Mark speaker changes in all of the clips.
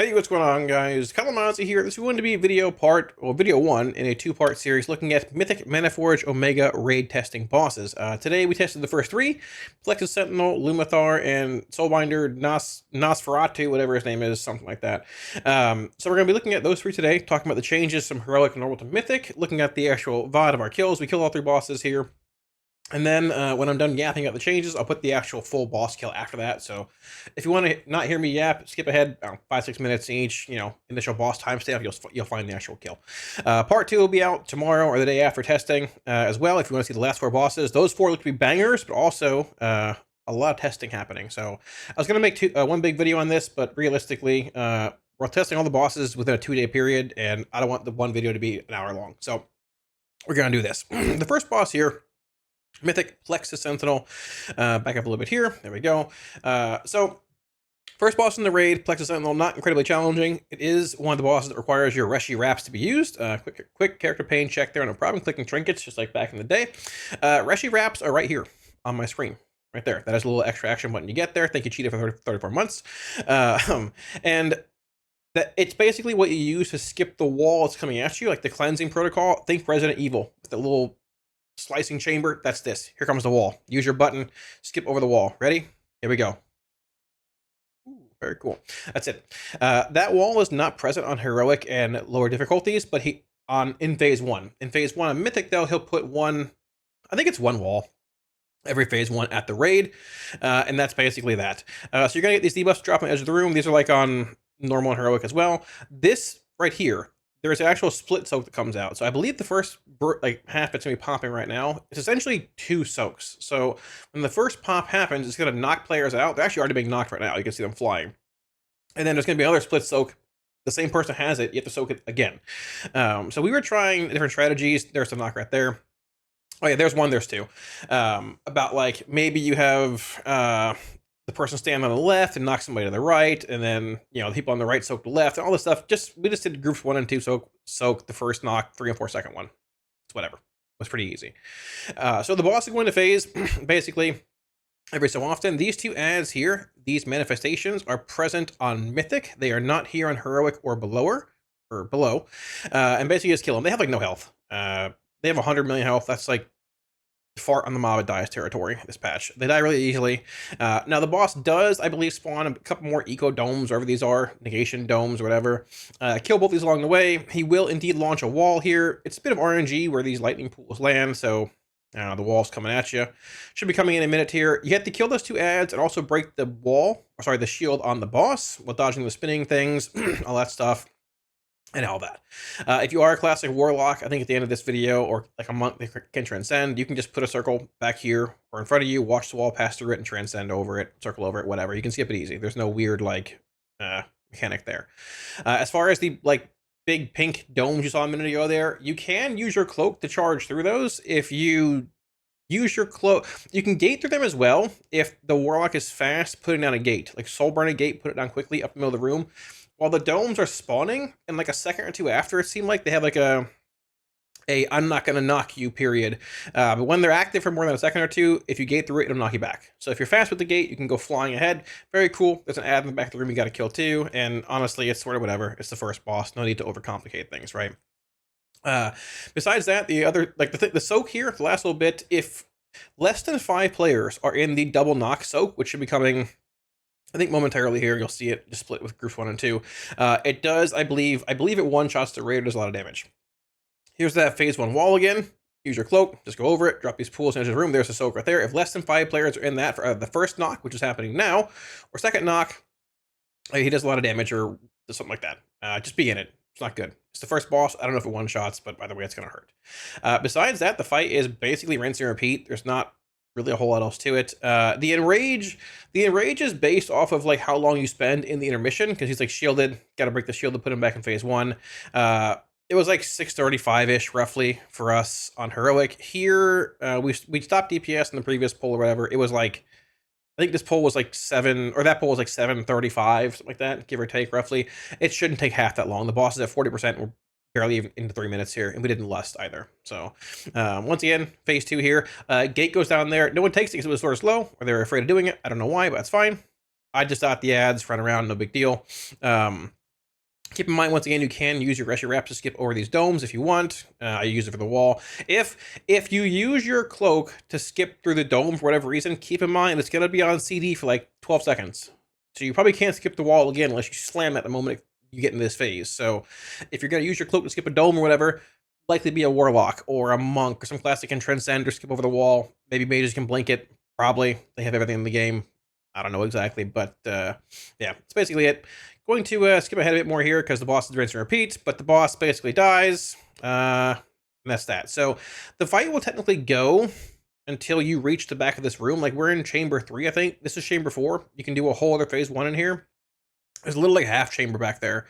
Speaker 1: Hey, what's going on, guys? Kalamazi here. This is going to be video one in a two-part series looking at Mythic Manaforge Omega raid testing bosses. Today we tested the first three: Plexus Sentinel, Loom'ithar, and Soulbinder Nosferatu, whatever his name is, something like that. So we're going to be looking at those three today, talking about the changes from heroic, normal to mythic, looking at the actual VOD of our kills. We killed all three bosses here. And then when I'm done yapping about the changes, I'll put the actual full boss kill after that. So if you want to not hear me yap, skip ahead 5-6 minutes each, initial boss timestamp, you'll find the actual kill. Part 2 will be out tomorrow or the day after testing as well. If you want to see the last four bosses, those four look to be bangers, but also a lot of testing happening. So I was going to make one big video on this, but realistically, we're testing all the bosses within a 2-day period, and I don't want the one video to be an hour long. So we're going to do this. The first boss here, Mythic Plexus Sentinel. Back up a little bit here. There we go. So first boss in the raid, Plexus Sentinel, not incredibly challenging. It is one of the bosses that requires your Reshi Wraps to be used. Quick character pain check there, no problem. Clicking trinkets, just like back in the day. Reshi Wraps are right here on my screen. Right there. That is a little extra action button you get there. Thank you, Cheetah, for 34 months. And that it's basically what you use to skip the wall that's coming at you, like the cleansing protocol. Think Resident Evil with the little slicing chamber. That's this. Here comes the wall. Use your button, skip over the wall. Ready? Here we go. Ooh, very cool. That's it. That wall is not present on heroic and lower difficulties, but in phase 1. In phase 1 of mythic, though, he'll put I think it's one wall every phase 1 at the raid, and that's basically that. So you're gonna get these debuffs drop on the edge of the room. These are like on normal and heroic as well. This right here, there's an actual split soak that comes out. So I believe the first half that's gonna be popping right now. It's essentially 2 soaks. So when the first pop happens, it's gonna knock players out. They're actually already being knocked right now. You can see them flying. And then there's gonna be another split soak. The same person has it, you have to soak it again. So we were trying different strategies. There's the knock right there. Oh yeah, there's one, there's two. About like maybe you have the person stand on the left and knock somebody to the right, and then the people on the right soak the left, and all this stuff. We just did groups 1 and 2 soak the first knock, 3 and 4 second one. It's whatever. It was pretty easy. So the boss is going to phase basically every so often. These 2 ads here, these manifestations, are present on Mythic. They are not here on Heroic or below. And basically just kill them. They have like no health. They have 100 million health. That's like fart on the mob, it dies territory, this patch. They die really easily. Now the boss does, I believe, spawn a couple more eco domes, wherever these are, negation domes or whatever. Kill both these along the way. He will indeed launch a wall here. It's a bit of RNG where these lightning pools land, so the wall's coming at you. Should be coming in a minute here. You have to kill those 2 ads and also break the the shield on the boss while dodging the spinning things, all that stuff. And all that. If you are a classic Warlock, I think at the end of this video, or like a monk that can transcend, you can just put a circle back here or in front of you, watch the wall pass through it, and transcend over it, circle over it, whatever. You can skip it easy. There's no weird mechanic there. As far as the big pink domes you saw a minute ago there, you can use your cloak to charge through those. If you use your cloak, you can gate through them as well. If the Warlock is fast, putting down a gate, like Soul Burn a gate, put it down quickly up the middle of the room. While the domes are spawning, and like a second or 2 after, it seemed like they have like a I'm not gonna knock you period. But when they're active for more than a second or 2, if you gate through it, it'll knock you back. So if you're fast with the gate, you can go flying ahead. Very cool. There's an ad in the back of the room you got to kill too. And honestly, it's sort of whatever. It's the first boss. No need to overcomplicate things, right? Besides that, the other the soak here, the last little bit, if less than 5 players are in the double knock soak, which should be coming, I think momentarily here, you'll see it just split with groups 1 and 2. It does, I believe it one-shots the raid, does a lot of damage. Here's that phase 1 wall again. Use your cloak, just go over it, drop these pools into the room. There's a soak right there. If less than 5 players are in that for the first knock, which is happening now, or second knock, he does a lot of damage or something like that. Just be in it. It's not good. It's the first boss. I don't know if it one-shots, but by the way, it's going to hurt. Besides that, the fight is basically rinse and repeat. There's not really a whole lot else to it. The enrage is based off of like how long you spend in the intermission, because he's like shielded, got to break the shield to put him back in phase 1. It was like 635-ish roughly for us on heroic. Here we stopped DPS in the previous poll or whatever. It was like, I think this poll was like 7, or that poll was like 735, something like that, give or take roughly. It shouldn't take half that long. The boss is at 40%. We're barely even into 3 minutes here, and we didn't lust either. So once again, phase 2 here. Gate goes down there. No one takes it because it was sort of slow, or they were afraid of doing it. I don't know why, but that's fine. I just thought the ads run around, no big deal. Keep in mind, once again, you can use your Rescue Wraps to skip over these domes if you want. I use it for the wall. If you use your cloak to skip through the dome for whatever reason, keep in mind it's going to be on CD for like 12 seconds. So you probably can't skip the wall again unless you slam at the moment you get in this phase. So if you're going to use your cloak to skip a dome or whatever, likely be a Warlock or a Monk or some class that can transcend or skip over the wall. Maybe mages can blink it. Probably. They have everything in the game. I don't know exactly, but yeah, that's basically it. Going to skip ahead a bit more here because the boss is rinse and repeat, but the boss basically dies, and that's that. So the fight will technically go until you reach the back of this room. Like, we're in chamber 3, I think. This is chamber 4. You can do a whole other phase 1 in here. There's a little like half chamber back there.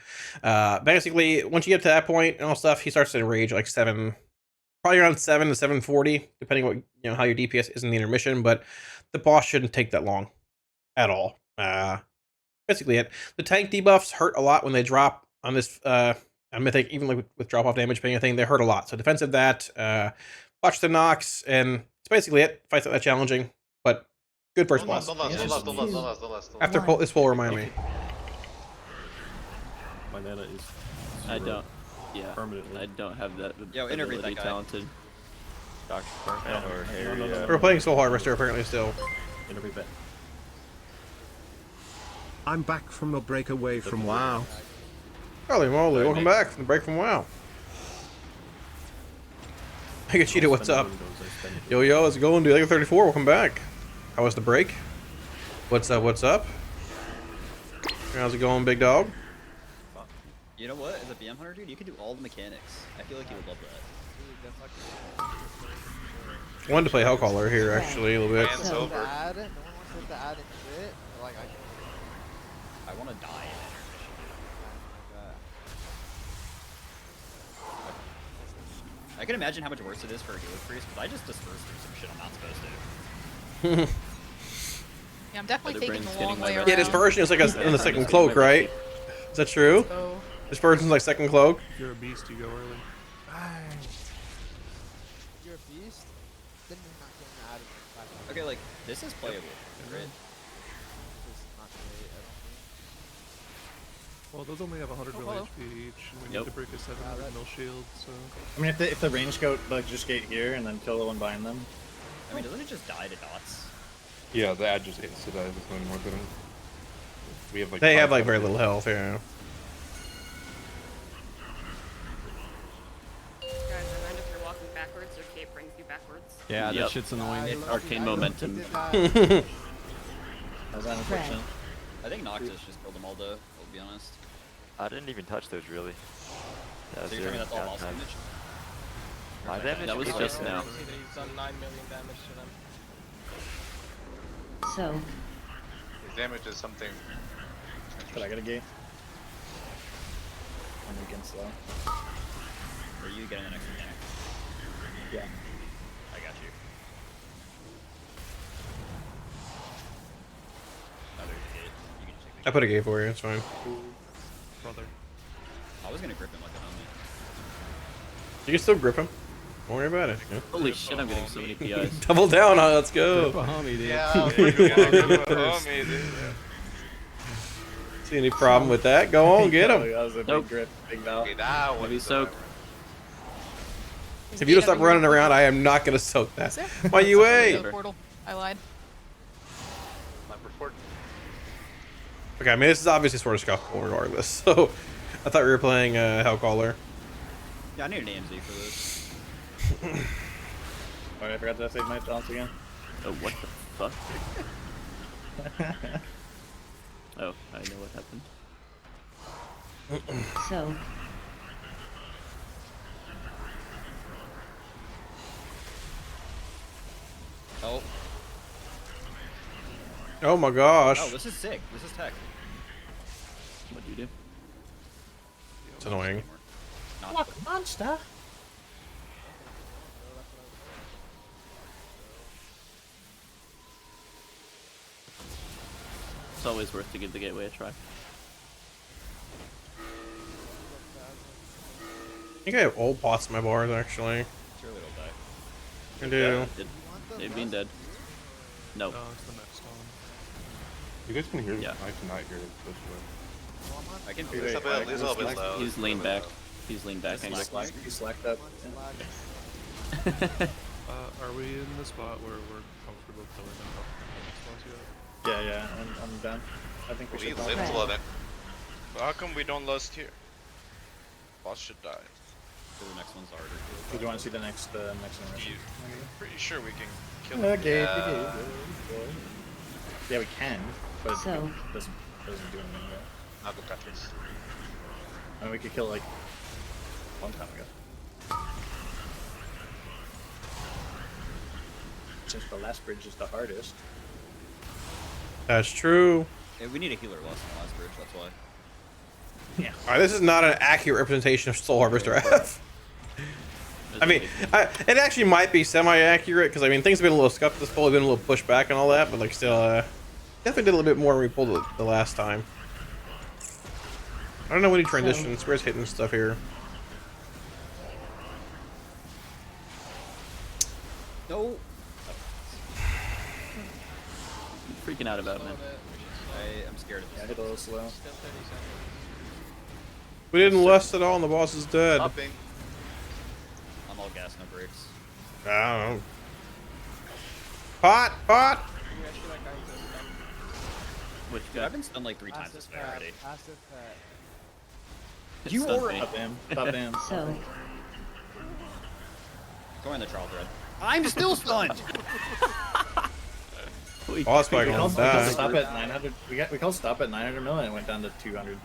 Speaker 1: Basically, once you get to that point and all stuff, he starts to enrage like 7, probably around 7 to 740, depending what how your DPS is in the intermission. But the boss shouldn't take that long at all. Basically it. The tank debuffs hurt a lot when they drop on this on Mythic, even like with drop off damage being a thing, they hurt a lot. So defensive that, watch the knocks, and it's basically it. Fights not that challenging, but good first boss. After this will remind me.
Speaker 2: My mana is
Speaker 3: I don't. Yeah.
Speaker 2: permanently.
Speaker 3: I don't have that.
Speaker 4: Yo, interview that guy.
Speaker 3: Talented.
Speaker 5: Dr. Perfect or Harry.
Speaker 1: We're playing Soul Harvester apparently still.
Speaker 2: Interview bet.
Speaker 6: I'm back from a breakaway from WoW.
Speaker 1: Holy moly, welcome back from the break from WoW. Hey, Cheetah, what's up? Yo, how's it going, dude? 34, welcome back. How was the break? What's up? How's it going, big dog?
Speaker 4: You know what? As a BM hunter, dude, you could do all the mechanics. I feel like you would love that.
Speaker 1: I wanted to play Hellcaller here, actually, a little bit.
Speaker 7: No one wants to add in shit. Like,
Speaker 4: I want to die in intermission. I can imagine how much worse it is for a Guild Priest, because I just disperse through some shit I'm not supposed to.
Speaker 8: Yeah, I'm definitely
Speaker 3: Other
Speaker 8: taking
Speaker 3: brain's
Speaker 8: the long
Speaker 3: getting
Speaker 8: way
Speaker 3: my
Speaker 8: around.
Speaker 1: Yeah, dispersion is like in the second cloak, right? Is that true?
Speaker 8: So,
Speaker 1: Dispersion's like second cloak?
Speaker 2: If you're a beast, you go early.
Speaker 7: you're a beast, then you're not getting added back.
Speaker 4: Okay, like, this is playable, right?
Speaker 7: This is not great, I don't think.
Speaker 2: Well, those only have 100 mil
Speaker 8: hello.
Speaker 2: HP each, and we
Speaker 3: Yep.
Speaker 2: need to break a 700 mil shield, so...
Speaker 5: I mean, if the range go, like, just get here and then kill the one behind them.
Speaker 4: I mean, doesn't it just die to dots?
Speaker 9: Yeah, the ad just hits it with one more than we have like.
Speaker 1: They have like very little health, yeah.
Speaker 10: Guys, remind if you're walking backwards, your cape brings you backwards.
Speaker 3: Yeah,
Speaker 6: Yep.
Speaker 3: that shit's annoying. Arcane momentum.
Speaker 5: That's unfortunate.
Speaker 4: I think Noctis just killed them all, though, I'll be honest.
Speaker 5: I didn't even touch those, really.
Speaker 4: So you're telling me that's all lost damage?
Speaker 5: My damage?
Speaker 3: That was just now.
Speaker 10: He's done 9 million damage to them.
Speaker 11: So,
Speaker 9: His damage is something.
Speaker 5: But I got a gate. I'm against slow.
Speaker 4: Or are you getting the next mechanic?
Speaker 5: Yeah.
Speaker 4: I got you. Oh, there's a gate. You can just take the
Speaker 1: I put a gate for you, it's fine.
Speaker 2: Brother.
Speaker 4: I was gonna grip him like a helmet.
Speaker 1: You can still grip him. Don't worry about it. Yeah.
Speaker 3: Holy shit, I'm getting so many PIs.
Speaker 1: Double down on it, let's go. See any problem with that? Go on, get him.
Speaker 5: That was a big
Speaker 3: Nope.
Speaker 5: grip, big valve.
Speaker 3: Maybe soak.
Speaker 1: If you don't stop running around, I am not gonna soak that. My UA!
Speaker 8: portal. I lied.
Speaker 1: Okay, I mean, this is obviously Sword of Skull regardless, so I thought we were playing Hellcaller.
Speaker 4: Yeah, I need an AMZ for this.
Speaker 5: Alright, I forgot to save my taunts again.
Speaker 3: Oh, what the fuck? Oh, I know what happened.
Speaker 11: so,
Speaker 4: Oh.
Speaker 1: Oh my gosh.
Speaker 4: Oh, this is sick. This is tech.
Speaker 3: What'd you do?
Speaker 1: It's annoying.
Speaker 4: Not
Speaker 5: monster!
Speaker 3: It's always worth to give the gateway a try.
Speaker 1: I think I have old pots in my bars, actually.
Speaker 4: Surely it'll die.
Speaker 1: I do.
Speaker 3: They've been dead. No.
Speaker 2: No, it's the next one.
Speaker 9: You guys can hear
Speaker 3: Yeah.
Speaker 9: I cannot hear it this way.
Speaker 7: Well, I'm on
Speaker 4: I can
Speaker 5: He's
Speaker 4: feel
Speaker 5: a
Speaker 4: it.
Speaker 5: bit- he's a little bit low.
Speaker 3: He's leaned back. He's leaned back.
Speaker 4: He's
Speaker 3: Angle.
Speaker 5: He slacked up.
Speaker 2: Are we in the spot where we're comfortable killing them up in the next ones yet?
Speaker 5: Yeah, I'm done. I think we
Speaker 11: We
Speaker 5: should.
Speaker 11: lived a little bit. But how come we don't last here? Boss should die.
Speaker 4: So the next one's harder.
Speaker 5: Do you want to see the next generation?
Speaker 11: Pretty sure we can kill them.
Speaker 5: Okay. Yeah, we can, but
Speaker 10: So.
Speaker 5: it doesn't do anything. Right?
Speaker 11: I'll go cut this.
Speaker 5: I mean, we could kill like a long time ago. Since the last bridge is the hardest.
Speaker 1: That's true.
Speaker 4: Yeah, we need a healer less than the last bridge, that's why.
Speaker 5: Yeah.
Speaker 1: All right, this is not an accurate representation of Soul Harvester F. I mean, it actually might be semi-accurate because I mean things have been a little scuffed. This pull have been a little pushed back and all that, but like still, definitely did a little bit more when we pulled it the last time. I don't know when he transitions. Where's hitting stuff here?
Speaker 4: No.
Speaker 3: Freaking out about it, man.
Speaker 4: I am scared of
Speaker 5: Yeah,
Speaker 4: this.
Speaker 5: hit a little slow.
Speaker 7: Still 30 seconds.
Speaker 1: We didn't lust at all, and the boss is dead.
Speaker 11: Hopping.
Speaker 4: I'm all gas, no brakes.
Speaker 1: I don't know. Pot! Pot!
Speaker 7: You guys feel like I need to stun.
Speaker 3: Which
Speaker 4: Dude,
Speaker 3: guy?
Speaker 4: I've been stunned like 3 times this
Speaker 7: Passive
Speaker 4: fight already.
Speaker 7: passive
Speaker 3: It
Speaker 4: You
Speaker 3: stunned
Speaker 4: are
Speaker 3: me.
Speaker 5: Top him. Top him.
Speaker 10: So,
Speaker 4: Go in the trial thread. I'm still stunned!
Speaker 3: We-
Speaker 1: Boss fight
Speaker 5: We
Speaker 1: gonna
Speaker 5: called
Speaker 1: die.
Speaker 5: stop at 900. We called stop at 900 mil and it went down to 200.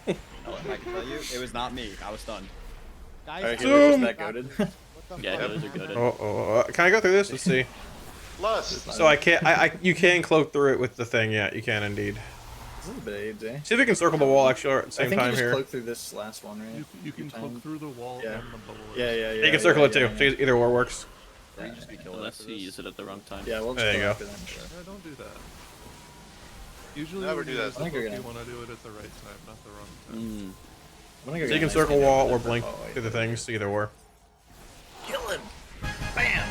Speaker 4: I can tell you, it was not me. I was stunned.
Speaker 7: Guys,
Speaker 5: Alright,
Speaker 7: I'm
Speaker 5: healers just
Speaker 1: Zoom.
Speaker 5: that goaded.
Speaker 7: What the
Speaker 3: Yeah,
Speaker 7: fuck?
Speaker 3: those are good.
Speaker 1: Can I go through this? Let's see.
Speaker 11: Lust.
Speaker 1: So I can't. You can cloak through it with the thing. Yeah, you can indeed.
Speaker 5: A little bit AIDS, eh?
Speaker 1: See if we can circle the wall actually at the
Speaker 5: I
Speaker 1: same
Speaker 5: think you
Speaker 1: time
Speaker 5: just
Speaker 1: here.
Speaker 5: cloak through this last one, right?
Speaker 2: You can
Speaker 5: Time.
Speaker 2: cloak through the wall
Speaker 5: Yeah.
Speaker 2: and the bubble.
Speaker 5: Yeah.
Speaker 1: You can circle it too.
Speaker 5: Yeah,
Speaker 1: So either or works.
Speaker 4: Or you just be killed
Speaker 3: Unless
Speaker 4: after
Speaker 3: you
Speaker 4: this.
Speaker 3: use it at the wrong time.
Speaker 5: Yeah, we'll just
Speaker 1: There you
Speaker 5: go
Speaker 1: go.
Speaker 5: after them. Sure.
Speaker 2: Yeah, don't do that. Usually
Speaker 11: Never
Speaker 2: when
Speaker 11: do
Speaker 2: you
Speaker 11: that.
Speaker 2: use
Speaker 5: I think
Speaker 2: the
Speaker 5: you're
Speaker 2: book, you
Speaker 5: gonna-
Speaker 2: want to do it at the right time, not the wrong time.
Speaker 3: Mm.
Speaker 5: I'm gonna go
Speaker 1: So
Speaker 5: get
Speaker 1: you can
Speaker 5: a
Speaker 1: circle
Speaker 5: nice
Speaker 1: wall
Speaker 5: hit.
Speaker 1: or blink
Speaker 5: Oh, wait.
Speaker 1: through the things. So either or.
Speaker 5: Kill him! Bam!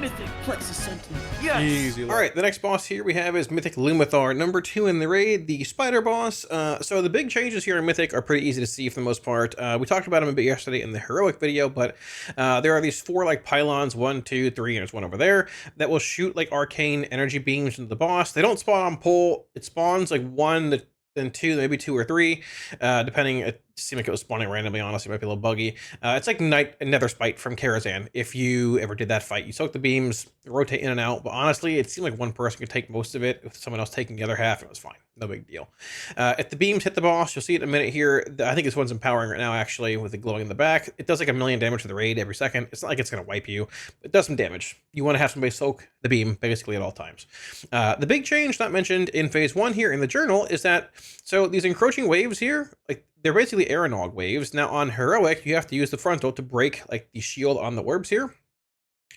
Speaker 3: Mythic Plexus Sentinel.
Speaker 1: Easy. All right, the next boss here we have is Mythic Loom'ithar, number 2 in the raid, the spider boss. So the big changes here in Mythic are pretty easy to see for the most part. We talked about them a bit yesterday in the heroic video, but there are these 4 like pylons, 1, 2, 3, and there's one over there that will shoot like arcane energy beams into the boss. They don't spawn on pull. It spawns like 1, then 2, maybe 2 or 3, depending. It seemed like it was spawning randomly. Honestly, it might be a little buggy. It's like Nether Spite from Karazhan. If you ever did that fight, you soak the beams, rotate in and out. But honestly, it seemed like one person could take most of it, with someone else taking the other half. It was fine, no big deal. If the beams hit the boss, you'll see it in a minute here. I think this one's empowering right now, actually, with the glowing in the back. It does like 1,000,000 damage to the raid every second. It's not like it's going to wipe you. It does some damage. You want to have somebody soak the beam basically at all times. The big change not mentioned in phase 1 here in the journal is that so these encroaching waves here, like they're basically Aeronog waves. Now on heroic, you have to use the frontal to break like the shield on the orbs here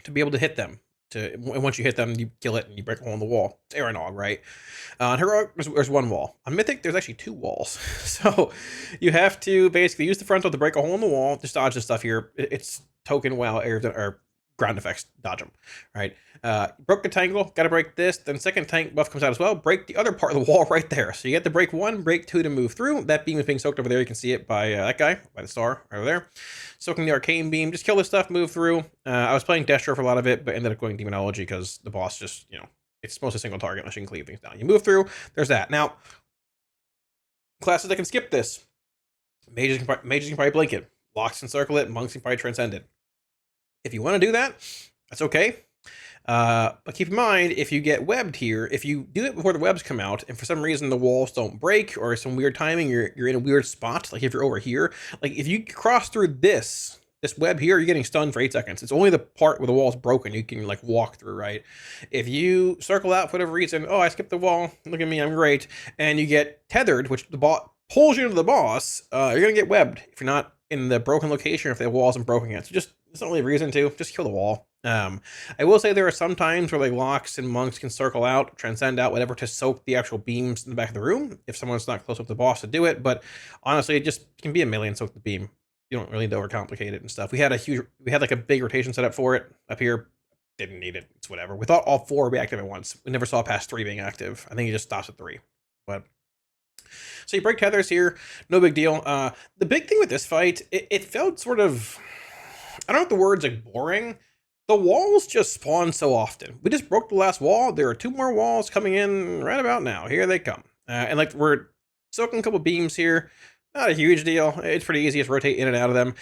Speaker 1: to be able to hit them. And once you hit them, you kill it and you break a hole in the wall. It's Aeronog, right? On heroic, there's 1 wall. On mythic, there's actually 2 walls. So you have to basically use the frontal to break a hole in the wall. Just dodge this stuff here. It's token wow or ground effects, dodge them, right? Broke the tangle, got to break this. Then second tank buff comes out as well. Break the other part of the wall right there. So you get to break 1, break 2 to move through. That beam is being soaked over there. You can see it by that guy, by the star right over there. Soaking the arcane beam. Just kill this stuff, move through. I was playing Destro for a lot of it, but ended up going Demonology because the boss just, it's mostly single target unless you can cleave things down. You move through, there's that. Now, classes that can skip this. Mages can probably blink it. Locks can circle it. Monks can probably transcend it. If you want to do that, that's okay. But keep in mind, if you get webbed here, if you do it before the webs come out, and for some reason the walls don't break, or some weird timing, you're in a weird spot, like if you're over here, like if you cross through this web here, you're getting stunned for 8 seconds. It's only the part where the wall's broken you can like walk through, right? If you circle out for whatever reason, oh, I skipped the wall, look at me, I'm great, and you get tethered, which the bot pulls you into the boss, you're gonna get webbed if you're not in the broken location, or if the wall isn't broken yet. So just, there's not really a reason to, just kill the wall. I will say there are some times where like locks and monks can circle out, transcend out, whatever, to soak the actual beams in the back of the room if someone's not close up to the boss to do it. But honestly, it just can be a melee and soak the beam. You don't really need to overcomplicate it and stuff. We had like a big rotation set up for it up here. Didn't need it. It's whatever. We thought all 4 would be active at once. We never saw past 3 being active. I think he just stops at 3. But So you break tethers here, no big deal. The big thing with this fight, it felt sort of, I don't know if the word's like boring. The walls just spawn so often. We just broke the last wall. There are 2 more walls coming in right about now. Here they come. And like we're soaking a couple beams here. Not a huge deal. It's pretty easy. Just rotate in and out of them.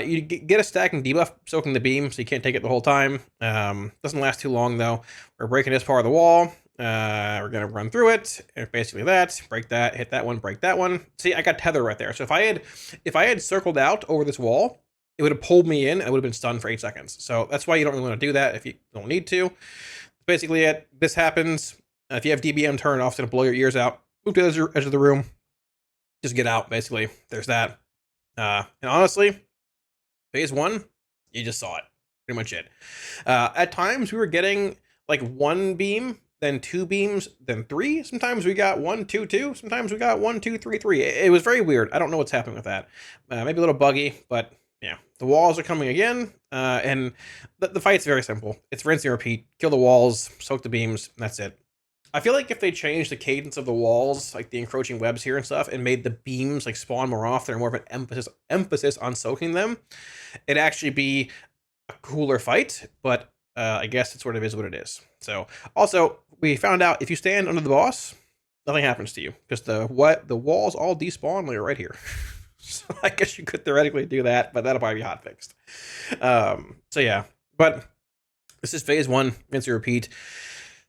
Speaker 1: You get a stacking debuff soaking the beam, so you can't take it the whole time. Doesn't last too long though. We're breaking this part of the wall. We're gonna run through it, and basically that. Break that, hit that one, break that one. See, I got tether right there. So if I had circled out over this wall, it would have pulled me in and I would have been stunned for 8 seconds. So that's why you don't really want to do that if you don't need to. Basically it. This happens. If you have DBM turn off, it's going to blow your ears out. Move to the edge of the room. Just get out, basically. There's that. And honestly, phase 1, you just saw it. Pretty much it. At times, we were getting like 1 beam, then 2 beams, then 3. Sometimes we got 1, 2, 2. Sometimes we got 1, 2, 3, 3. It was very weird. I don't know what's happening with that. Maybe a little buggy, but yeah. The walls are coming again, and the fight's very simple. It's rinse and repeat. Kill the walls, soak the beams, and that's it. I feel like if they changed the cadence of the walls, like the encroaching webs here and stuff, and made the beams like spawn more often and more of an emphasis on soaking them, it'd actually be a cooler fight, but I guess it sort of is what it is. So, also, we found out if you stand under the boss, nothing happens to you, because the walls all despawn like right here. So I guess you could theoretically do that, but that'll probably be hot fixed. So yeah, but this is phase 1, rinse and repeat.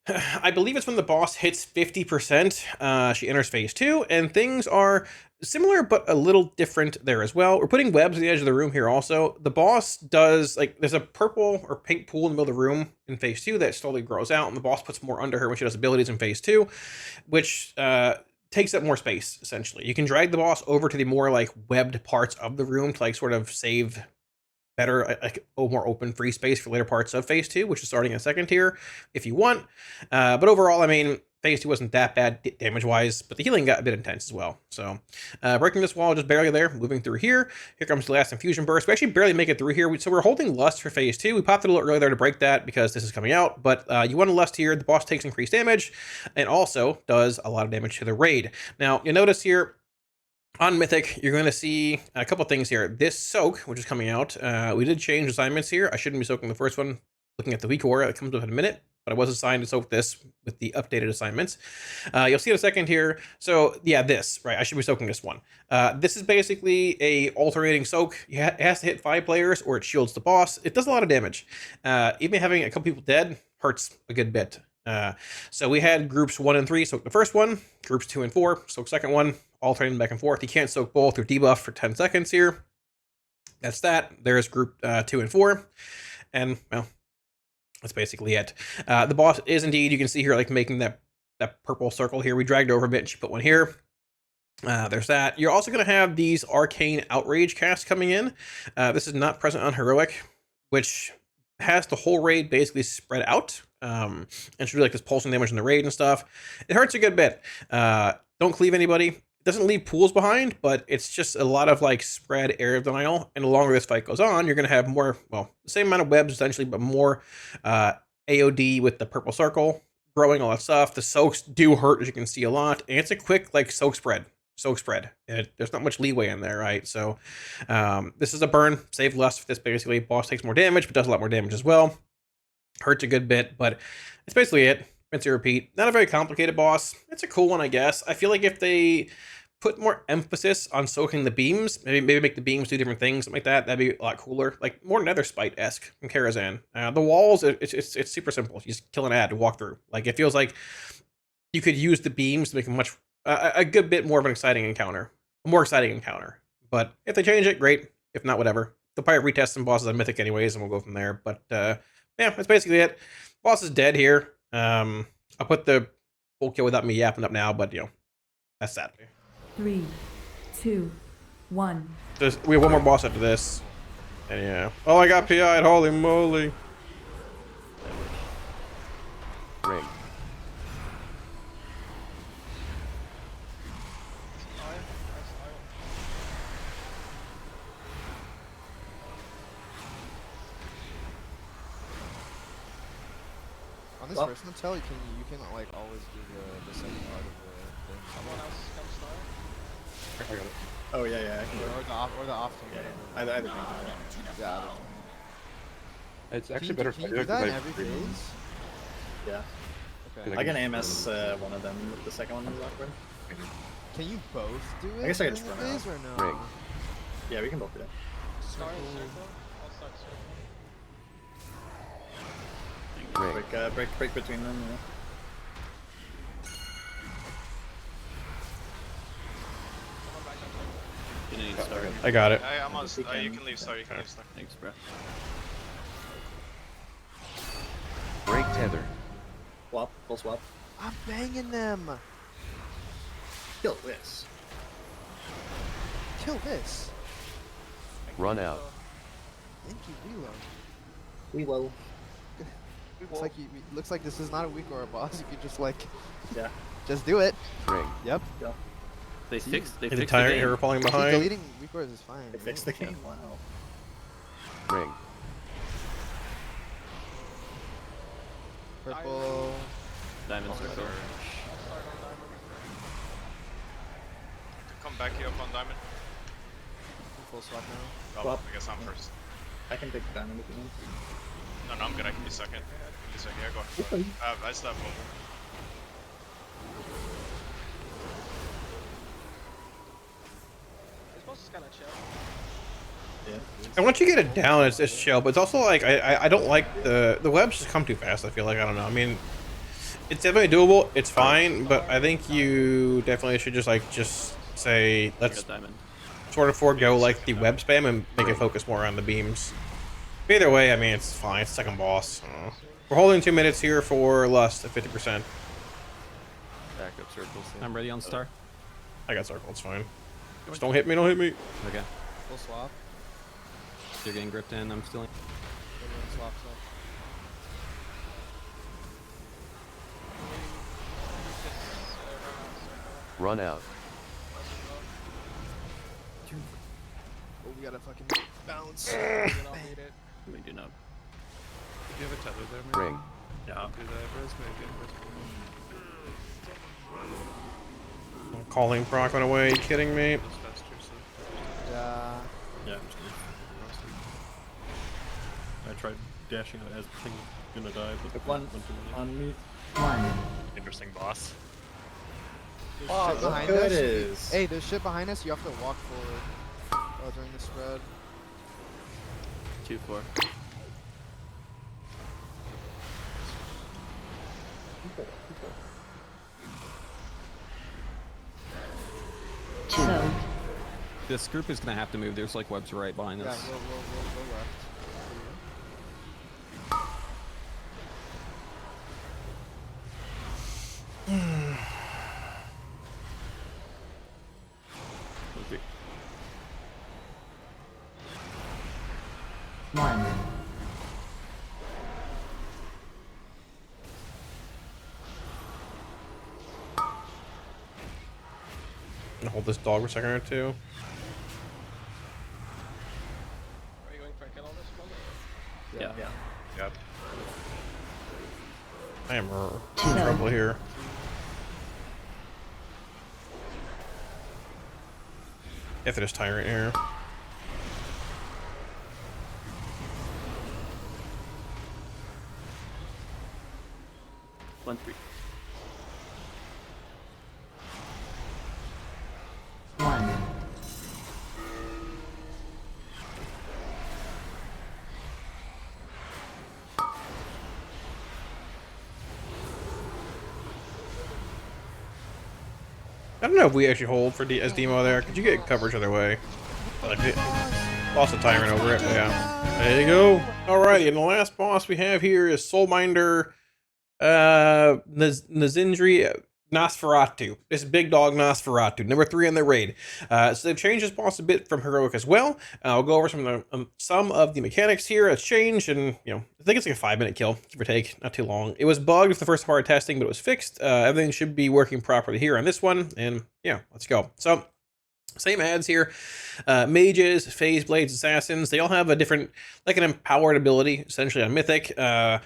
Speaker 1: I believe it's when the boss hits 50%, she enters phase 2, and things are similar but a little different there as well. We're putting webs at the edge of the room here also. The boss does, like, there's a purple or pink pool in the middle of the room in phase 2 that slowly grows out, and the boss puts more under her when she does abilities in phase 2, which takes up more space, essentially. You can drag the boss over to the more, like, webbed parts of the room to, like, sort of save better, like, more open free space for later parts of phase 2, which is starting in second tier if you want. But overall, I mean, phase 2 wasn't that bad damage wise, but the healing got a bit intense as well. So breaking this wall just barely there, moving through here. Here comes the last infusion burst. We actually barely make it through here. So we're holding lust for phase 2. We popped it a little early there to break that because this is coming out, but you want to lust here. The boss takes increased damage and also does a lot of damage to the raid. Now you'll notice here on Mythic, you're going to see a couple things here. This soak, which is coming out, we did change assignments here. I shouldn't be soaking the first one, looking at the weak aura. It comes up in a minute, but I was assigned to soak this with the updated assignments. You'll see in a second here. So yeah, this, right, I should be soaking this one. This is basically a alternating soak. It has to hit 5 players or it shields the boss. It does a lot of damage. Even having a couple people dead hurts a good bit. So we had groups 1 and 3 soak the first one, groups 2 and 4 soak second one, alternating back and forth. You can't soak both or debuff for 10 seconds here. That's that. There's group 2 and 4, and well, that's basically it. The boss is indeed, you can see here, like making that purple circle here. We dragged over a bit and she put one here. There's that. You're also going to have these arcane outrage casts coming in. This is not present on heroic, which has the whole raid basically spread out. And should be like this pulsing damage in the raid and stuff. It hurts a good bit. Don't cleave anybody. It doesn't leave pools behind, but it's just a lot of like spread area of denial. And the longer this fight goes on, you're going to have more, well, the same amount of webs essentially, but more AOD with the purple circle growing, all that stuff. The soaks do hurt, as you can see a lot. And it's a quick like soak spread. There's not much leeway in there, right? So this is a burn. Save lust for this basically. Boss takes more damage, but does a lot more damage as well. Hurts a good bit, but it's basically it. Rinse and repeat. Not a very complicated boss. It's a cool one, I guess. I feel like if they put more emphasis on soaking the beams, maybe make the beams do different things, something like that, that'd be a lot cooler. Like more Nether Spite-esque from Karazhan. The walls, it's super simple. You just kill an ad to walk through. Like it feels like you could use the beams to make a good bit more of an exciting encounter. A more exciting encounter. But if they change it, great. If not, whatever. They'll probably retest some bosses on Mythic anyways, and we'll go from there. But yeah, that's basically it. Boss is dead here. I'll put the full kill without me yapping up now, but you know, that's that.
Speaker 12: 3, 2, 1.
Speaker 1: We have one more boss after this. And yeah. Oh, I got PI'd, holy moly. Ring.
Speaker 7: On this first one, tell you can like always do the second part of Someone else come start?
Speaker 9: I got it.
Speaker 5: Oh yeah, yeah. I can do it.
Speaker 7: Or the off team.
Speaker 5: Yeah, yeah. Either thing.
Speaker 7: Yeah.
Speaker 9: It's
Speaker 7: Can
Speaker 9: actually
Speaker 7: you,
Speaker 9: better
Speaker 7: can
Speaker 9: if
Speaker 7: you
Speaker 9: I
Speaker 7: do
Speaker 9: do it
Speaker 7: that in
Speaker 9: 'cause
Speaker 7: every phase?
Speaker 5: Yeah.
Speaker 7: Okay.
Speaker 5: I can AMS one of them if the second one is awkward.
Speaker 7: Can you both do it?
Speaker 5: I guess I could
Speaker 7: during
Speaker 5: just
Speaker 7: the
Speaker 5: run
Speaker 7: phase or no?
Speaker 9: Ring.
Speaker 5: Yeah, we can both do it.
Speaker 11: Start circle. I'll start circle.
Speaker 9: Ring.
Speaker 5: Break between them. Yeah.
Speaker 3: You need to start.
Speaker 1: I got it.
Speaker 11: I'm on.
Speaker 5: Yes, we
Speaker 11: You
Speaker 5: can.
Speaker 11: can leave. Sorry, you can leave. Start.
Speaker 3: Thanks, bro.
Speaker 9: Break tether.
Speaker 5: Swap. Full swap.
Speaker 7: I'm banging them.
Speaker 5: Kill this.
Speaker 7: Kill this.
Speaker 9: Run out.
Speaker 7: Thank you, reload.
Speaker 5: We will.
Speaker 7: Looks like this is not a weak or a boss. You could just like,
Speaker 5: Yeah.
Speaker 7: just do it.
Speaker 9: Ring.
Speaker 7: Yep.
Speaker 3: They fixed. They
Speaker 1: Is the
Speaker 3: fixed the
Speaker 1: tyrant
Speaker 3: game.
Speaker 1: here falling
Speaker 7: Keep
Speaker 1: behind?
Speaker 7: deleting weak ors is fine.
Speaker 5: They fixed the game. Wow.
Speaker 9: Ring.
Speaker 7: Purple.
Speaker 3: Diamond circle.
Speaker 11: Come back here up on diamond.
Speaker 7: Full swap now.
Speaker 11: Oh,
Speaker 5: Swap.
Speaker 11: I guess I'm first.
Speaker 5: I can take diamond if you want.
Speaker 11: No, I'm good. I can be second. Be second. Yeah, go.
Speaker 5: Okay.
Speaker 11: I still have one.
Speaker 7: This boss is kind of chill.
Speaker 5: Yeah.
Speaker 1: And once you get it down, it's chill. But it's also like I don't like the webs just come too fast. I feel like I don't know. I mean, it's definitely doable. It's fine, but I think you definitely should just say let's
Speaker 3: Diamond.
Speaker 1: sort of forego like the web spam and make it focus more on the beams. Either way, I mean it's fine. It's second boss. We're holding 2 minutes here for Lust at 50%.
Speaker 3: Backup circles. I'm ready on star.
Speaker 1: I got circle. It's fine. Just don't hit me. Don't hit me.
Speaker 3: Okay.
Speaker 7: Full swap.
Speaker 3: You're getting gripped in. I'm still in.
Speaker 7: Everyone swaps up.
Speaker 9: Run out.
Speaker 7: Oh, we gotta fucking bounce.
Speaker 3: We do not.
Speaker 2: Do you have a tether there, man?
Speaker 9: Ring.
Speaker 5: Yeah.
Speaker 2: Do that, Res, maybe.
Speaker 1: Calling proc went away. You kidding me?
Speaker 2: It's faster, so.
Speaker 7: Yeah.
Speaker 5: Yeah.
Speaker 2: I tried dashing out as the thing gonna die, but
Speaker 5: Took one on me.
Speaker 2: interesting boss.
Speaker 7: There's
Speaker 5: Oh,
Speaker 7: shit behind
Speaker 5: look who
Speaker 7: us.
Speaker 5: it is.
Speaker 7: Hey, there's shit behind us. You have to walk forward during the spread.
Speaker 3: 2-4.
Speaker 12: Choke.
Speaker 3: This group is gonna have to move. There's like webs right behind
Speaker 7: Yeah,
Speaker 3: us.
Speaker 7: go left.
Speaker 3: Okay.
Speaker 12: One.
Speaker 1: Gonna hold this dog for a second or two.
Speaker 11: Are you going for a kill on this one?
Speaker 3: Yeah.
Speaker 5: Yeah.
Speaker 2: Yep.
Speaker 1: I am in trouble here. After this tyrant here.
Speaker 3: One, 3.
Speaker 12: One.
Speaker 1: I don't know if we actually hold for as demo there. Could you get coverage other way? Like it, lost a tyrant over it. Yeah. There you go. Alrighty, and the last boss we have here is Soulbinder Naazindhri Nosferatu. This big dog Nosferatu, number 3 on the raid. So they've changed this boss a bit from heroic as well. I'll go over some of the mechanics here that's changed, and I think it's like a 5-minute kill, give or take, not too long. It was bugged with the first part of testing, but it was fixed. Everything should be working properly here on this one, and yeah, let's go. So same ads here. Mages, phase blades, assassins, they all have a different, like an empowered ability, essentially on Mythic. The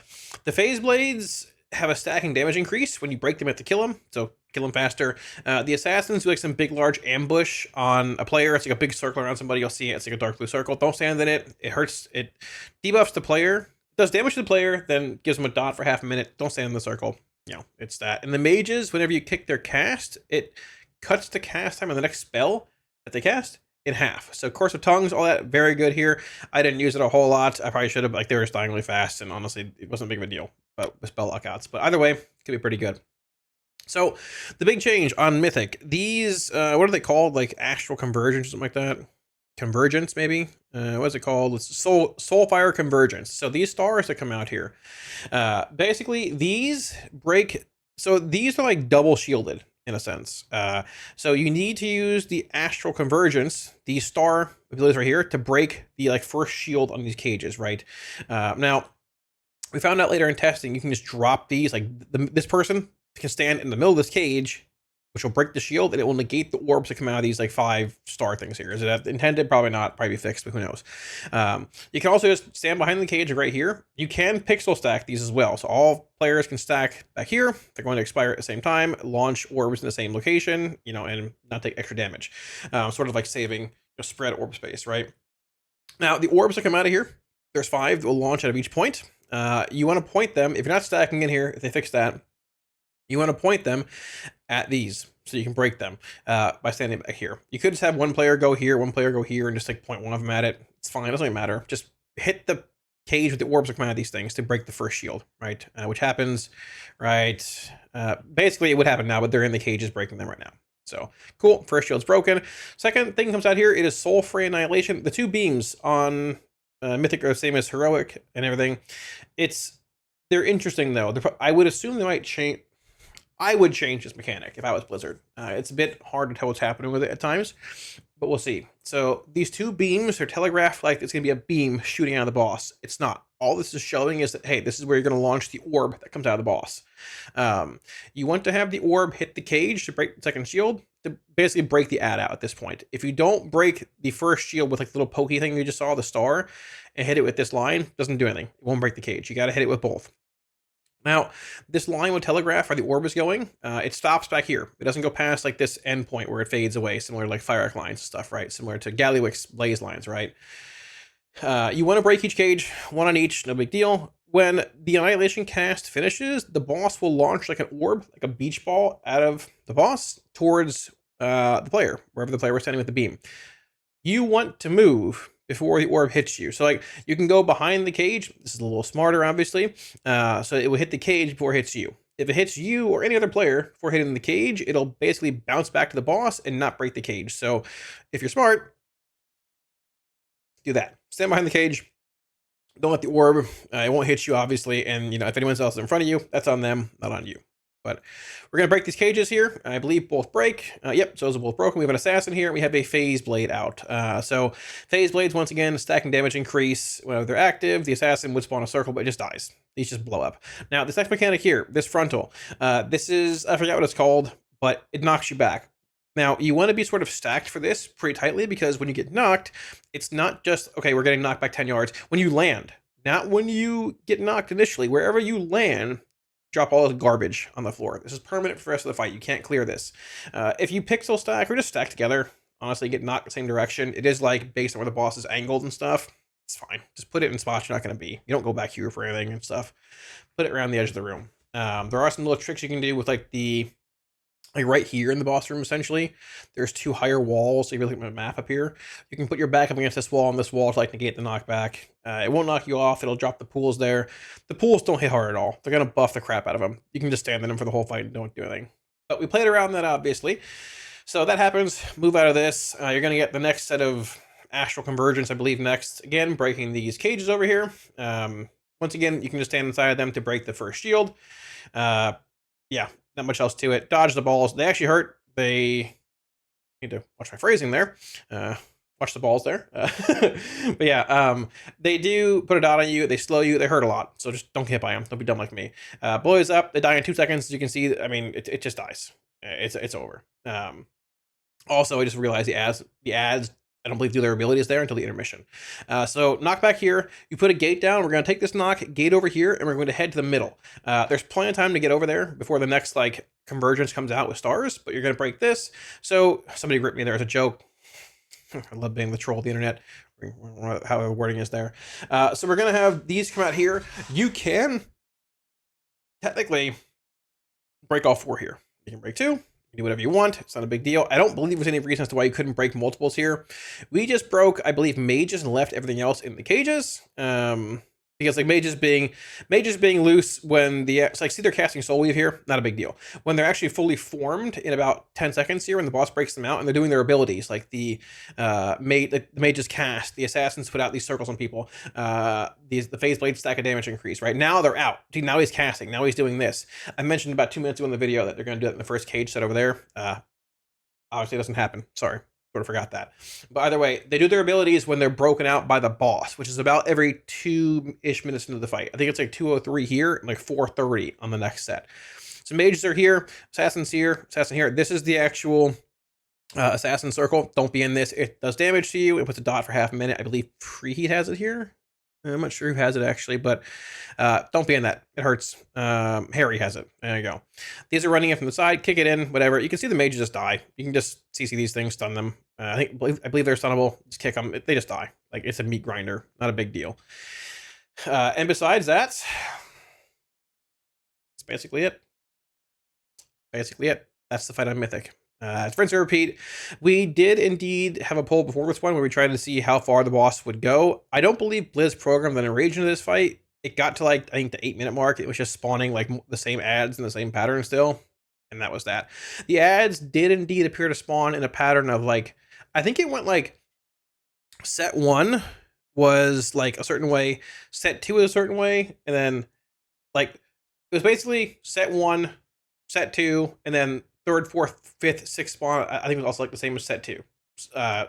Speaker 1: phase blades have a stacking damage increase when you break them at to kill them. So kill them faster. The assassins do like some big, large ambush on a player. It's like a big circle around somebody. You'll see it. It's like a dark blue circle. Don't stand in it. It hurts. It debuffs the player. Does damage to the player, then gives them a dot for half a minute. Don't stand in the circle. You know, it's that. And the mages, whenever you kick their cast, it cuts the cast time on the next spell that they cast in half. So Course of Tongues, all that, very good here. I didn't use it a whole lot. I probably should have. Like, they were just dying really fast, and honestly, it wasn't big of a deal. But with spell lockouts. But either way, it could be pretty good. So the big change on Mythic, these, what are they called? Like Astral Convergence or something like that? Convergence, maybe? What is it called? It's Soulfire Convergence. So these stars that come out here, basically these break, so these are like double shielded in a sense. So you need to use the Astral Convergence, these star abilities right here, to break the like first shield on these cages, right? Now, we found out later in testing, you can just drop these, like this person can stand in the middle of this cage, which will break the shield, and it will negate the orbs that come out of these like 5-star things here. Is it intended? Probably not. Probably be fixed, but who knows? You can also just stand behind the cage right here. You can pixel stack these as well. So all players can stack back here. They're going to expire at the same time, launch orbs in the same location, you know, and not take extra damage. Sort of like saving spread orb space, right? Now, the orbs that come out of here, there's 5 that will launch out of each point. You want to point them, if you're not stacking in here, if they fix that, you want to point them at these so you can break them by standing back here. You could just have one player go here, one player go here, and just like point one of them at it. It's fine. It doesn't really matter. Just hit the cage with the orbs that come out of these things to break the first shield, right? Which happens, right? Basically, it would happen now, but they're in the cages breaking them right now. So cool. First shield's broken. Second thing comes out here. It is Soul Fray Annihilation. The 2 beams on Mythic are the same as Heroic and everything. They're interesting though. I would assume they might change. I would change this mechanic if I was Blizzard. It's a bit hard to tell what's happening with it at times, but we'll see. So these 2 beams are telegraphed like it's going to be a beam shooting out of the boss. It's not. All this is showing is that, hey, this is where you're going to launch the orb that comes out of the boss. You want to have the orb hit the cage to break the second shield, to basically break the ad out at this point. If you don't break the first shield with like the little pokey thing you just saw, the star, and hit it with this line, doesn't do anything. It won't break the cage. You got to hit it with both. Now, this line will telegraph where the orb is going. It stops back here. It doesn't go past like this endpoint where it fades away, similar to like Fire Arc lines and stuff, right? Similar to Galliwick's blaze lines, right? You want to break each cage, 1 on each, no big deal. When the Annihilation cast finishes, the boss will launch like an orb, like a beach ball, out of the boss towards the player, wherever the player was standing with the beam. You want to move before the orb hits you. So like you can go behind the cage. This is a little smarter, obviously. So it will hit the cage before it hits you. If it hits you or any other player before hitting the cage, it'll basically bounce back to the boss and not break the cage. So if you're smart, do that. Stand behind the cage. Don't let the orb, it won't hit you, obviously. And, you know, if anyone else is in front of you, that's on them, not on you. But we're going to break these cages here. I believe both break. Yep, so those are both broken. We have an assassin here. We have a phase blade out. So phase blades, once again, stacking damage increase. When they're active, the assassin would spawn a circle, but it just dies. These just blow up. Now, this next mechanic here, this frontal, this is, I forgot what it's called, but it knocks you back. Now, you want to be sort of stacked for this pretty tightly, because when you get knocked, it's not just, okay, we're getting knocked back 10 yards. When you land, not when you get knocked initially, wherever you land, drop all the garbage on the floor. This is permanent for the rest of the fight. You can't clear this. If you pixel stack or just stack together, honestly, get knocked the same direction. It is like based on where the boss is angled and stuff. It's fine. Just put it in spots you're not going to be. You don't go back here for anything and stuff. Put it around the edge of the room. There are some little tricks you can do with like right here in the boss room, essentially. There's 2 higher walls. So if you look at my map up here, you can put your back up against this wall and this wall to like negate the knockback. It won't knock you off. It'll drop the pools there. The pools don't hit hard at all. They're going to buff the crap out of them. You can just stand in them for the whole fight and don't do anything. But we played around that, obviously. So that happens. Move out of this. You're going to get the next set of Astral Convergence, I believe, next. Again, breaking these cages over here. Once again, you can just stand inside of them to break the first shield. Yeah. Not much else to it. Dodge the balls. They actually hurt. They need to watch my phrasing there. Watch the balls there. But yeah, they do put a dot on you. They slow you. They hurt a lot. So just don't get hit by them. Don't be dumb like me. Blows up. They die in 2 seconds. As you can see, I mean, it just dies. It's over. Also, I just realized the ads I don't believe do their abilities there until the intermission. So knockback here, you put a gate down. We're going to take this knock, gate over here, and we're going to head to the middle. There's plenty of time to get over there before the next like convergence comes out with stars, but you're going to break this. So somebody ripped me there as a joke. I love being the troll of the internet, how the wording is there. So we're going to have these come out here. You can technically break all 4 here. You can break 2. Do whatever you want. It's not a big deal. I don't believe there's any reason as to why you couldn't break multiples here. We just broke, I believe, mages and left everything else in the cages. Because like mages being loose when like see they're casting Soul Weave here, not a big deal. When they're actually fully formed in about 10 seconds here, when the boss breaks them out and they're doing their abilities, like the mages cast, the assassins put out these circles on people, the phase blade stack of damage increase. Right now they're out. Dude, now he's casting. Now he's doing this. I mentioned about 2 minutes ago in the video that they're going to do it in the first cage set over there. Obviously, it doesn't happen. Sorry. Sort of forgot that. But either way, they do their abilities when they're broken out by the boss, which is about every 2-ish minutes into the fight. I think it's like 2:03 here and like 4:30 on the next set. So mages are here, assassins here, assassin here. This is the actual assassin circle. Don't be in this. It does damage to you. It puts a dot for half a minute. I believe Preheat has it here. I'm not sure who has it actually, but don't be in that. It hurts. Harry has it. There you go. These are running in from the side. Kick it in, whatever. You can see the mages just die. You can just CC these things, stun them. I believe they're stunnable. Just kick them. They just die. Like it's a meat grinder. Not a big deal. And besides that, that's basically it. That's the fight on Mythic. It's rinse and repeat. We did indeed have a poll before this one where we tried to see how far the boss would go. I don't believe Blizz programmed an enrage into this fight. It got to like, I think the 8-minute mark. It was just spawning like the same ads in the same pattern still. And that was that. The ads did indeed appear to spawn in a pattern of like, I think it went like set 1 was like a certain way, set 2 is a certain way. And then like, it was basically set 1, set 2, and then 3rd, 4th, 5th, 6th spawn. I think it was also like the same as set 2.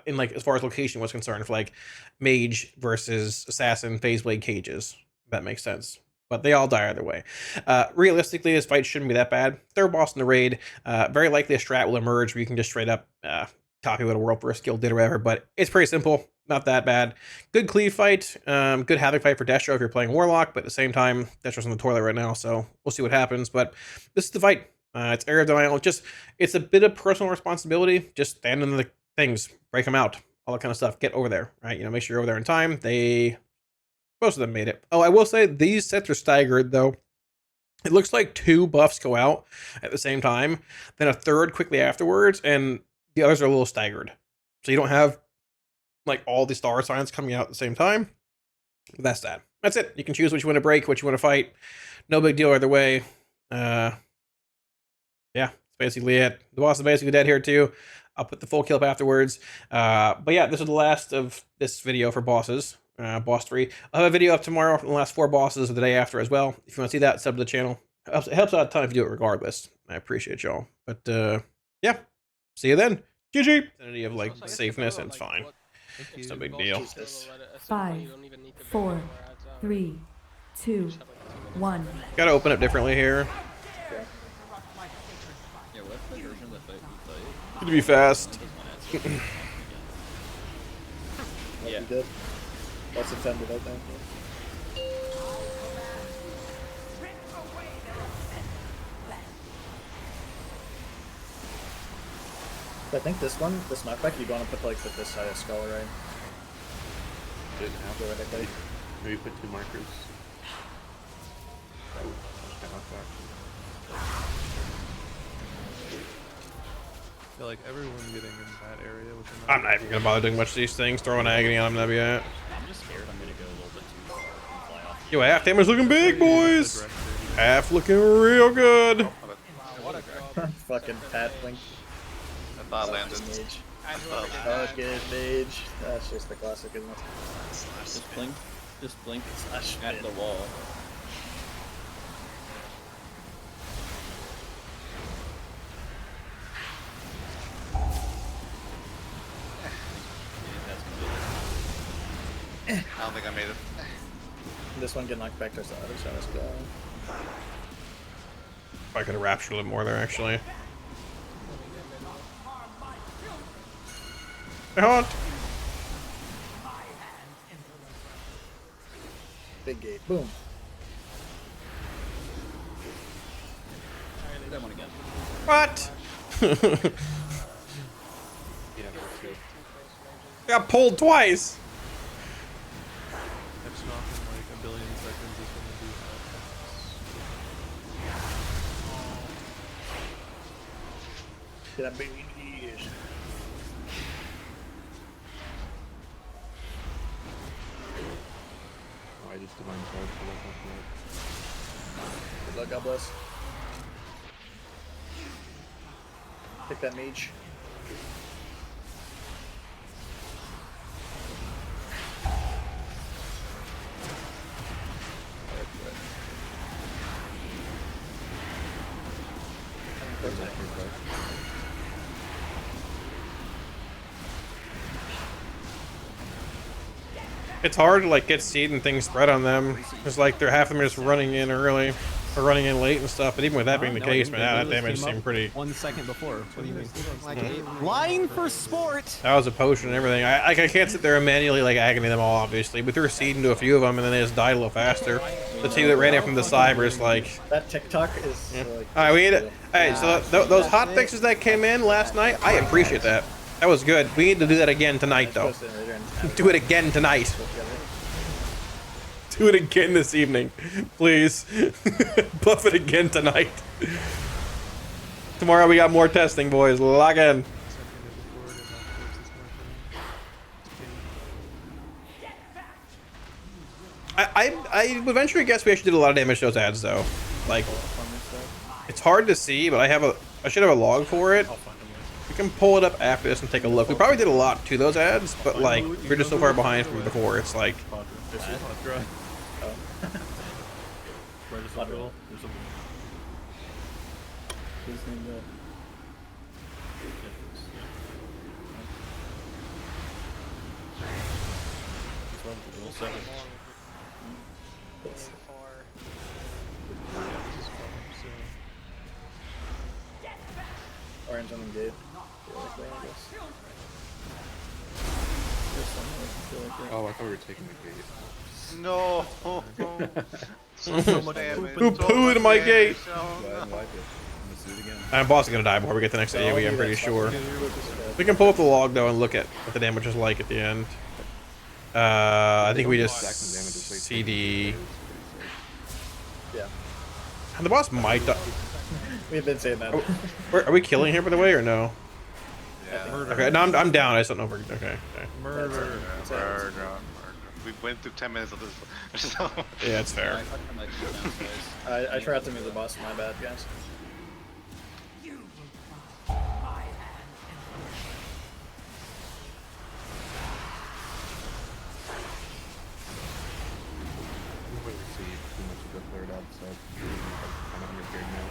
Speaker 1: In like as far as location was concerned, for like mage versus assassin phase blade cages. If that makes sense. But they all die either way. Realistically, this fight shouldn't be that bad. 3rd boss in the raid. Very likely a strat will emerge where you can just straight up copy what a World Burst skill did or whatever. But it's pretty simple. Not that bad. Good cleave fight. Good havoc fight for Destro if you're playing Warlock. But at the same time, Destro's on the toilet right now. So we'll see what happens. But this is the fight. It's area of denial. It's a bit of personal responsibility. Just stand in the things, break them out, all that kind of stuff. Get over there, right? You know, make sure you're over there in time. Most of them made it. Oh, I will say these sets are staggered though. It looks like 2 buffs go out at the same time, then a 3rd quickly afterwards, and the others are a little staggered. So you don't have like all the star signs coming out at the same time. But that's that. That's it. You can choose what you want to break, what you want to fight. No big deal either way. Yeah, that's basically it. The boss is basically dead here too. I'll put the full kill up afterwards. But yeah, this is the last of this video for bosses. Boss 3. I'll have a video up tomorrow from the last 4 bosses of the day after as well. If you want to see that, sub to the channel. It helps out a ton if you do it regardless. I appreciate y'all. But yeah, see you then. GG. Infinity of like safeness and it's fine. It's no big deal.
Speaker 12: 5, 4, 3, 2, 1.
Speaker 1: Gotta open it differently here. Good to be fast.
Speaker 5: Yeah. You did. That's intended, I think. I think this knockback, you want to put like this side of skull, right?
Speaker 9: Didn't have
Speaker 5: theoretically.
Speaker 9: Maybe put 2 markers.
Speaker 2: I feel like everyone getting in that area.
Speaker 1: I'm not even gonna bother doing much of these things. Throwing agony on them, that'd be it.
Speaker 4: I'm just scared I'm gonna go a little bit too far and fly off.
Speaker 1: Yo, half damage looking big, boys. Half looking real good.
Speaker 5: Fucking Pat Blink.
Speaker 11: I thought landed.
Speaker 5: Mage. Fucking mage. That's just the classic, isn't it?
Speaker 4: Just blink at the wall.
Speaker 11: I don't think I made it.
Speaker 5: This one get knocked back to the other side as well.
Speaker 1: I could have raptured a little more there, actually. I haunt!
Speaker 5: Big gate. Boom.
Speaker 4: That one again.
Speaker 1: What?
Speaker 9: Yeah, that's good.
Speaker 1: Got pulled twice.
Speaker 2: Next knock in like a billion seconds is gonna do that.
Speaker 5: Get that baby.
Speaker 9: Oh, I just divine charge for that.
Speaker 5: Good luck, God bless. Take that mage.
Speaker 1: It's hard to like get seed and things spread on them. It's like they're half of them are just running in early or running in late and stuff. But even with that being the case, man, that damage seemed pretty.
Speaker 3: 1 second before. What do you mean?
Speaker 7: Like
Speaker 3: Line for sport.
Speaker 1: That was a potion and everything. I can't sit there and manually like agony them all. Obviously, we threw seed into a few of them and then they just died a little faster. The two that ran in from the cybers, like.
Speaker 5: That TikTok is.
Speaker 1: Yeah.
Speaker 5: Like,
Speaker 1: All right, we need it. Hey, so those hot fixes that came in last night, I appreciate that. That was good. We need to do that again tonight, though. Do it again tonight. Do it again this evening, please. Buff it again tonight. Tomorrow we got more testing, boys. Log in. I would venture to guess we actually did a lot of damage to those ads, though. Like, it's hard to see, but I should have a log for it. We can pull it up after this and take a look. We probably did a lot to those ads, but like we're just so far behind from before. It's like.
Speaker 5: Orange on the gate.
Speaker 9: Oh, I thought we were taking the gate.
Speaker 11: No.
Speaker 1: So much who pooed in my gate? I'm boss is gonna die before we get the next AoE, I'm pretty sure. We can pull up the log though and look at what the damage is like at the end. I think we just CD.
Speaker 5: Yeah.
Speaker 1: And the boss might die.
Speaker 5: We've been saying that.
Speaker 1: Are we killing here by the way or no?
Speaker 11: Yeah.
Speaker 1: Okay, no, I'm down. I just don't know if we're okay.
Speaker 11: Murder. We went through 10 minutes of this. So.
Speaker 1: Yeah, it's fair.
Speaker 5: I forgot to move the boss. My bad, guys.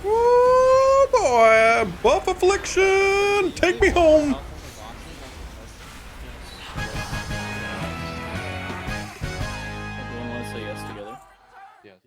Speaker 1: Oh boy, buff affliction, take me home.